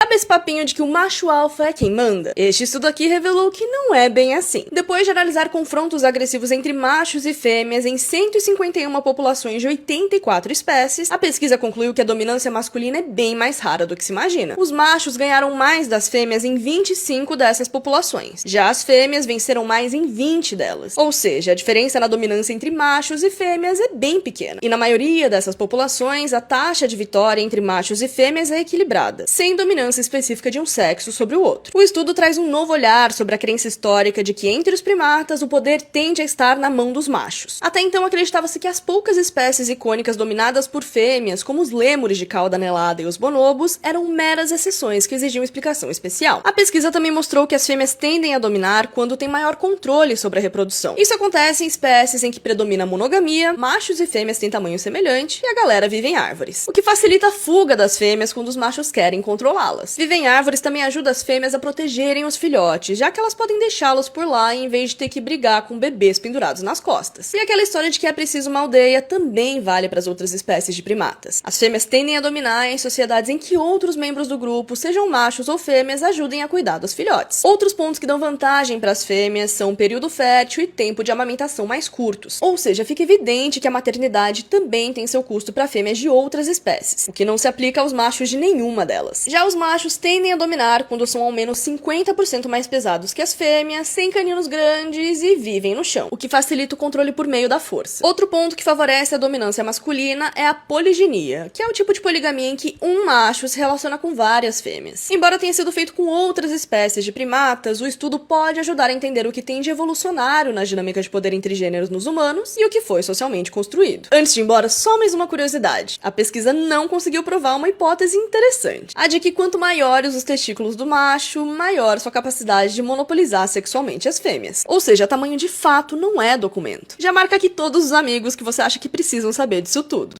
Sabe esse papinho de que o macho alfa é quem manda? Este estudo aqui revelou que não é bem assim. Depois de analisar confrontos agressivos entre machos e fêmeas em 151 populações de 84 espécies, a pesquisa concluiu que a dominância masculina é bem mais rara do que se imagina. Os machos ganharam mais das fêmeas em 25 dessas populações. Já as fêmeas venceram mais em 20 delas. Ou seja, a diferença na dominância entre machos e fêmeas é bem pequena. E na maioria dessas populações, a taxa de vitória entre machos e fêmeas é equilibrada, sem dominância específica de um sexo sobre o outro. O estudo traz um novo olhar sobre a crença histórica de que entre os primatas o poder tende a estar na mão dos machos. Até então acreditava-se que as poucas espécies icônicas dominadas por fêmeas, como os lêmures de cauda anelada e os bonobos, eram meras exceções que exigiam explicação especial. A pesquisa também mostrou que as fêmeas tendem a dominar quando têm maior controle sobre a reprodução. Isso acontece em espécies em que predomina a monogamia, machos e fêmeas têm tamanho semelhante e a galera vive em árvores, o que facilita a fuga das fêmeas quando os machos querem controlá-las. Viver em árvores também ajuda as fêmeas a protegerem os filhotes, já que elas podem deixá-los por lá em vez de ter que brigar com bebês pendurados nas costas. E aquela história de que é preciso uma aldeia também vale para as outras espécies de primatas. As fêmeas tendem a dominar em sociedades em que outros membros do grupo, sejam machos ou fêmeas, ajudem a cuidar dos filhotes. Outros pontos que dão vantagem para as fêmeas são o período fértil e tempo de amamentação mais curtos. Ou seja, fica evidente que a maternidade também tem seu custo para fêmeas de outras espécies, o que não se aplica aos machos de nenhuma delas. Já os machos tendem a dominar quando são ao menos 50% mais pesados que as fêmeas, sem caninos grandes e vivem no chão, o que facilita o controle por meio da força. Outro ponto que favorece a dominância masculina é a poliginia, que é o tipo de poligamia em que um macho se relaciona com várias fêmeas. Embora tenha sido feito com outras espécies de primatas, o estudo pode ajudar a entender o que tem de evolucionário na dinâmica de poder entre gêneros nos humanos e o que foi socialmente construído. Antes de ir embora, só mais uma curiosidade. A pesquisa não conseguiu provar uma hipótese interessante, a de que quanto maiores os testículos do macho, maior sua capacidade de monopolizar sexualmente as fêmeas. Ou seja, tamanho de fato não é documento. Já marca aqui todos os amigos que você acha que precisam saber disso tudo.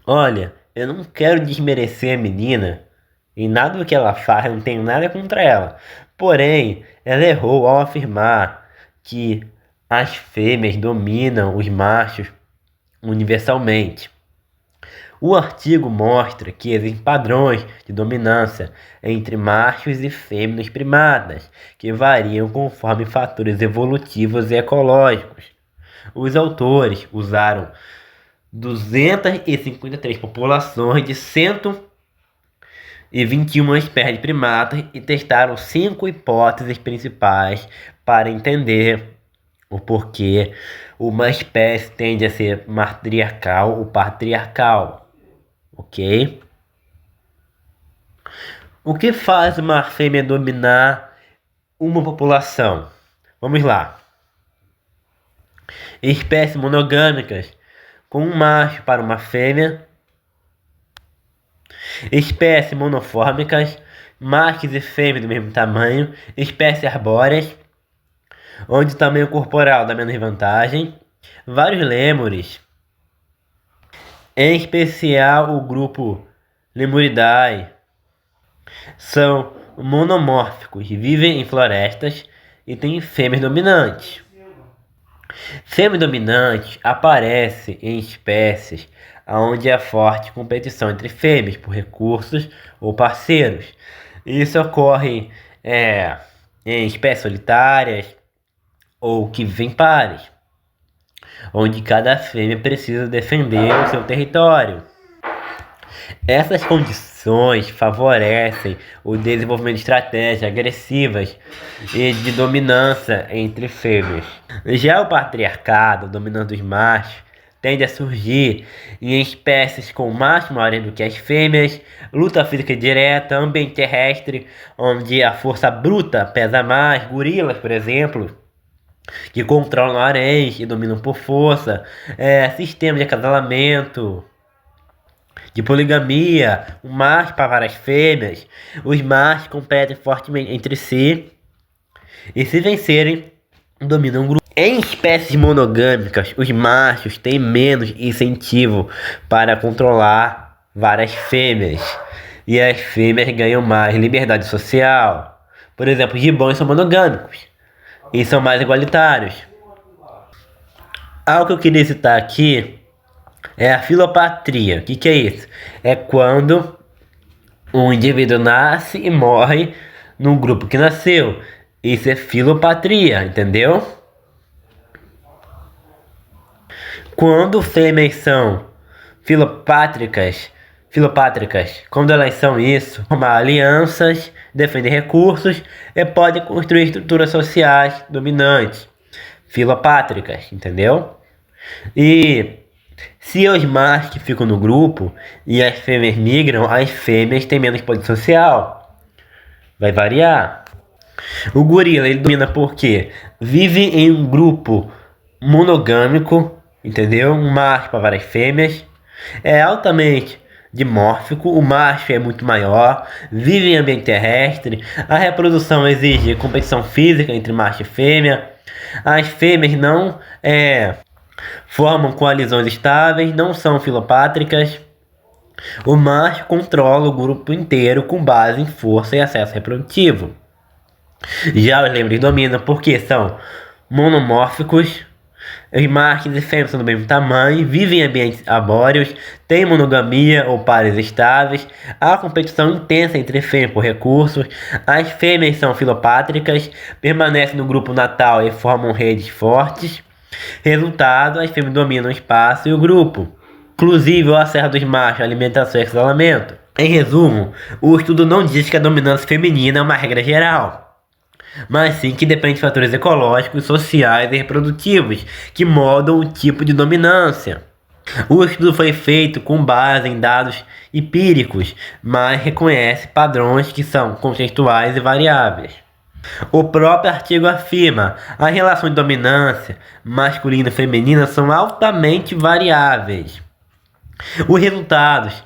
Olha, eu não quero desmerecer a menina, e nada do que ela faz, eu não tenho nada contra ela. Porém, ela errou ao afirmar que as fêmeas dominam os machos universalmente. O artigo mostra que existem padrões de dominância entre machos e fêmeas primatas, que variam conforme fatores evolutivos e ecológicos. Os autores usaram 253 populações de 121 espécies de primatas e testaram 5 hipóteses principais para entender o porquê uma espécie tende a ser matriarcal ou patriarcal. Ok? O que faz uma fêmea dominar uma população? Vamos lá. Espécies monogâmicas com um macho para uma fêmea. Espécies monofórmicas, machos e fêmeas do mesmo tamanho. Espécies arbóreas, onde o tamanho corporal dá menos vantagem. Vários lêmures, em especial o grupo Lemuridae, são monomórficos, vivem em florestas e têm fêmeas dominantes. Fêmeas dominantes aparecem em espécies onde há forte competição entre fêmeas por recursos ou parceiros. Isso ocorre em espécies solitárias ou que vivem em pares, onde cada fêmea precisa defender o seu território. Essas condições favorecem o desenvolvimento de estratégias agressivas e de dominância entre fêmeas. Já o patriarcado, a dominância dos machos, tende a surgir em espécies com machos maiores do que as fêmeas, luta física direta, ambiente terrestre, onde a força bruta pesa mais, gorilas, por exemplo, que controlam haréns e dominam por força, sistema de acasalamento, de poligamia, um macho para várias fêmeas. Os machos competem fortemente entre si e, se vencerem, dominam um grupo. Em espécies monogâmicas, os machos têm menos incentivo para controlar várias fêmeas e as fêmeas ganham mais liberdade social. Por exemplo, gibões são monogâmicos e são mais igualitários. Algo que eu queria citar aqui é a filopatria. O que é isso? É quando Um indivíduo nasce e morre no grupo que nasceu. Isso é filopatria, entendeu? Quando fêmeas são filopátricas, quando elas são isso, formar alianças, defender recursos e podem construir estruturas sociais dominantes, filopátricas, entendeu? E se os machos que ficam no grupo e as fêmeas migram, as fêmeas têm menos poder social. Vai variar. O gorila, ele domina porque vive em um grupo monogâmico, entendeu? Um macho para várias fêmeas. É altamente dimórfico, o macho é muito maior, vive em ambiente terrestre, a reprodução exige competição física entre macho e fêmea. As fêmeas não formam coalizões estáveis, não são filopátricas. O macho controla o grupo inteiro com base em força e acesso reprodutivo. Já os lêmures dominam porque são monomórficos. Os machos e fêmeas são do mesmo tamanho, vivem em ambientes arbóreos, têm monogamia ou pares estáveis, há competição intensa entre fêmeas por recursos, as fêmeas são filopátricas, permanecem no grupo natal e formam redes fortes. Resultado, as fêmeas dominam o espaço e o grupo. Inclusive, o acesso dos machos, alimentação e isolamento. Em resumo, o estudo não diz que a dominância feminina é uma regra geral, mas sim que depende de fatores ecológicos, sociais e reprodutivos que moldam o tipo de dominância. O estudo foi feito com base em dados empíricos, mas reconhece padrões que são contextuais e variáveis. O próprio artigo afirma que as relações de dominância masculina e feminina são altamente variáveis. Os resultados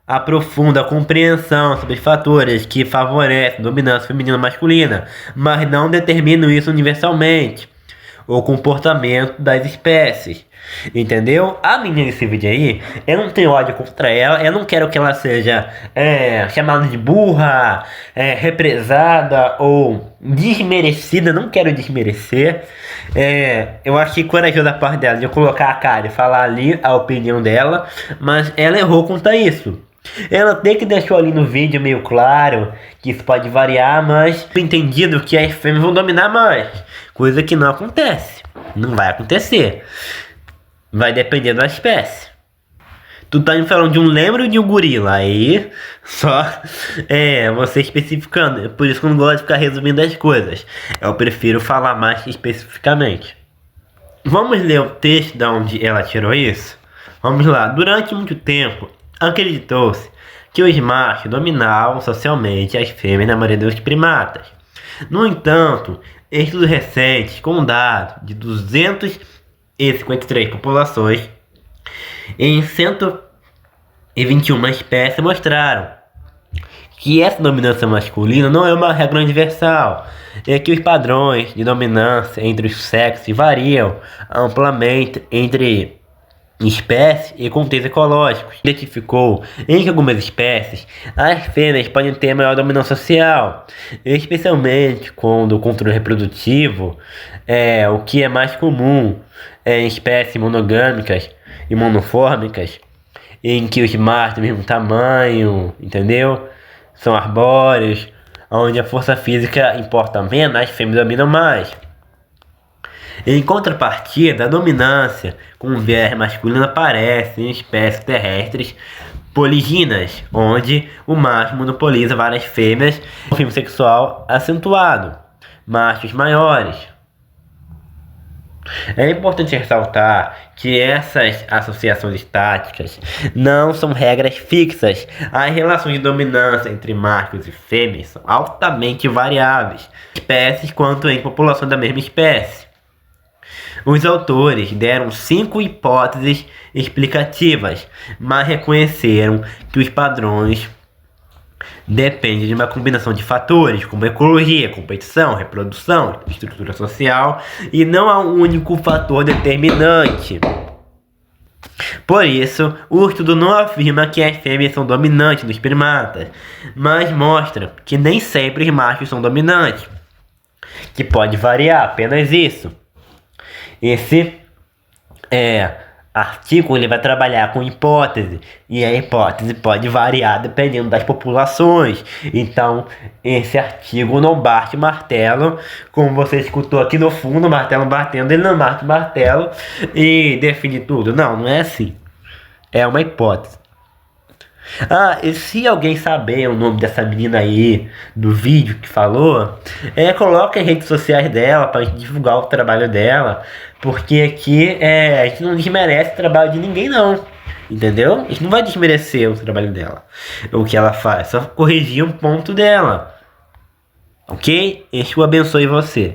aprofundam a compreensão sobre os fatores que favorecem a dominância feminina ou masculina, mas não determinam isso universalmente. O comportamento das espécies. Entendeu? A menina desse vídeo aí, eu não tenho ódio contra ela, eu não quero que ela seja chamada de burra, represada ou desmerecida, não quero desmerecer. Eu achei corajoso da parte dela de eu colocar a cara e falar ali a opinião dela, mas ela errou quanto a isso. Ela tem que deixou ali no vídeo meio claro que isso pode variar, mas entendido que as fêmeas vão dominar mais, coisa que não acontece, não vai acontecer. Vai depender da espécie. Tu tá me falando de um lêmur ou de um gorila? Aí, só você especificando. É por isso que eu não gosto de ficar resumindo as coisas. Eu prefiro falar mais especificamente. Vamos ler o texto de onde ela tirou isso? Vamos lá. Durante muito tempo, acreditou-se que os machos dominavam socialmente as fêmeas na maioria dos primatas. No entanto, estudos recentes com dados de 253 populações em 121 espécies mostraram que essa dominância masculina não é uma regra universal, é que os padrões de dominância entre os sexos variam amplamente entre espécies e contextos ecológicos. Identificou em que algumas espécies as fêmeas podem ter maior dominância social, especialmente quando o controle reprodutivo é o que é mais comum em espécies monogâmicas e monofórmicas, em que os machos do mesmo tamanho, entendeu? São arbóreos, onde a força física importa menos, as fêmeas dominam mais. Em contrapartida, a dominância com viés masculino aparece em espécies terrestres políginas, onde o macho monopoliza várias fêmeas, um fim sexual acentuado, machos maiores. É importante ressaltar que essas associações estáticas não são regras fixas. As relações de dominância entre machos e fêmeas são altamente variáveis, espécies quanto em população da mesma espécie. Os autores deram 5 hipóteses explicativas, mas reconheceram que os padrões dependem de uma combinação de fatores, como ecologia, competição, reprodução, estrutura social, e não há um único fator determinante. Por isso, o estudo não afirma que as fêmeas são dominantes nos primatas, mas mostra que nem sempre os machos são dominantes, que pode variar, apenas isso. Esse é artigo ele vai trabalhar com hipótese, e a hipótese pode variar dependendo das populações. Então, esse artigo não bate martelo, como você escutou aqui no fundo, o martelo batendo, ele não bate martelo e define tudo. Não, não é assim. É uma hipótese. Ah, e se alguém saber o nome dessa menina aí, do vídeo que falou, coloca em redes sociais dela pra gente divulgar o trabalho dela, porque aqui a gente não desmerece o trabalho de ninguém não, entendeu? A gente não vai desmerecer o trabalho dela, o que ela faz, só corrigir um ponto dela, ok? Deus abençoe você.